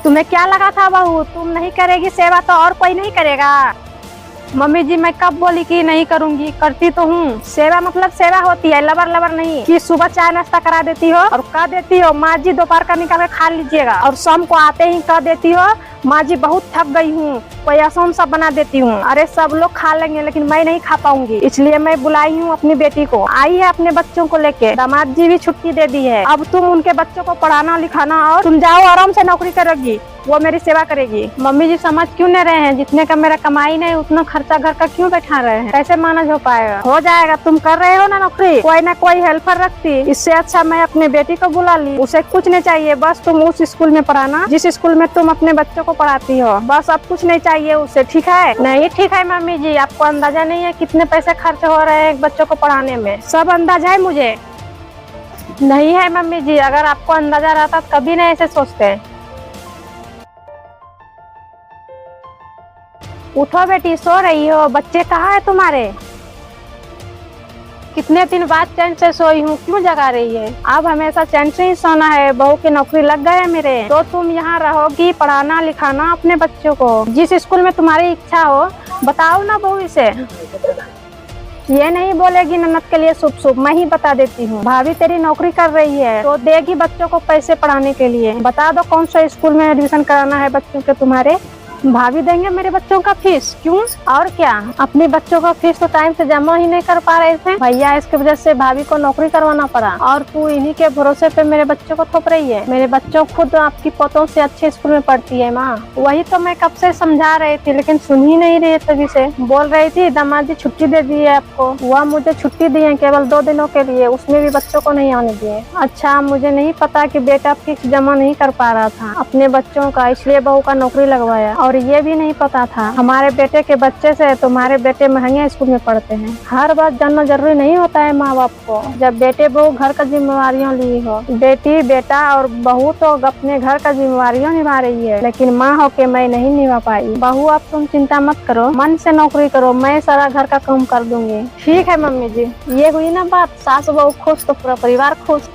तुम्हें क्या लगा था बहू, तुम नहीं करेगी सेवा तो और कोई नहीं करेगा? मम्मी जी मैं कब बोली कि नहीं करूंगी, करती तो हूँ। सेवा मतलब सेवा होती है, लबर लबर नहीं कि सुबह चाय नाश्ता करा देती हो और कह देती हो माँ जी दोपहर का निकाल के खा लीजिएगा, और शाम को आते ही कह देती हो माँ जी बहुत थक गई हूँ, कोई आसान सा बना देती हूँ। अरे सब लोग खा लेंगे लेकिन मैं नहीं खा पाऊंगी, इसलिए मैं बुलाई हूँ अपनी बेटी को। आई है अपने बच्चों को लेके, दामाद जी भी छुट्टी दे दी है। अब तुम उनके बच्चों को पढ़ाना लिखाना और तुम जाओ आराम से नौकरी करोगी, वो मेरी सेवा करेगी। मम्मी जी समझ क्यों नहीं रहे हैं? जितने का मेरा कमाई नहीं उतना खर्चा घर का क्यों बैठा रहे हैं? कैसे मैनेज हो पाएगा? हो जाएगा, तुम कर रहे हो ना नौकरी, कोई ना कोई हेल्पर रखती। इससे अच्छा मैं अपनी बेटी को बुला ली, उसे कुछ नहीं चाहिए, बस तुम उस स्कूल में पढ़ाना जिस स्कूल में तुम अपने बच्चों को पढ़ाती हो, बस अब कुछ नहीं चाहिए उसे। ठीक है? नहीं ठीक है मम्मी जी, आपको अंदाजा नहीं है कितने पैसे खर्च हो रहे हैं एक बच्चों को पढ़ाने में, सब अंदाजा है मुझे। नहीं है मम्मी जी, अगर आपको अंदाजा रहता कभी नहीं ऐसे सोचते। उठो बेटी, सो रही हो? बच्चे कहाँ है तुम्हारे? कितने दिन बाद चैन से सोई हूँ, क्यों जगा रही है? अब हमेशा चैन से ही सोना है, बहू की नौकरी लग गए है मेरे, तो तुम यहाँ रहोगी पढ़ाना लिखाना अपने बच्चों को जिस स्कूल में तुम्हारी इच्छा हो। बताओ ना बहू इसे, ये नहीं बोलेगी ननद के लिए शुभ शुभ, मैं ही बता देती हूँ। भाभी तेरी नौकरी कर रही है तो देगी बच्चों को पैसे पढ़ाने के लिए। बता दो कौन सा स्कूल में एडमिशन कराना है बच्चों के तुम्हारे। भाभी देंगे मेरे बच्चों का फीस, क्यों और क्या? अपने बच्चों का फीस तो टाइम से जमा ही नहीं कर पा रहे थे भैया, इसकी वजह से भाभी को नौकरी करवाना पड़ा, और तू इन्हीं के भरोसे पे मेरे बच्चों को थोप रही है। मेरे बच्चों खुद आपकी पोतों से अच्छे स्कूल में पढ़ती है माँ। वही तो मैं कब से समझा रही थी लेकिन सुन ही नहीं रही, तभी से बोल रही थी दामाद जी छुट्टी दे दी है आपको। वह मुझे छुट्टी दी है केवल 2 दिनों के लिए, उसमें भी बच्चों को नहीं आने दिए। अच्छा, मुझे नहीं पता कि बेटा फिक्स जमा नहीं कर पा रहा था अपने बच्चों का, इसलिए बहू का नौकरी लगवाया। और ये भी नहीं पता था हमारे बेटे के बच्चे से तुम्हारे बेटे महंगे स्कूल में पढ़ते हैं। हर बात जानना जरूरी नहीं होता है माँ बाप को। जब बेटे बहू घर का जिम्मेवारियाँ ली हो, बेटी बेटा और बहू तो अपने घर का जिम्मेवारियाँ निभा रही है, लेकिन माँ हो के मैं नहीं निभा पाई। बहू अब तुम चिंता मत करो, मन से नौकरी करो, मैं सारा घर का काम कर दूंगी। ठीक है मम्मी जी, ये हुई ना बात, सास बहू खुश तो पूरा परिवार खुश।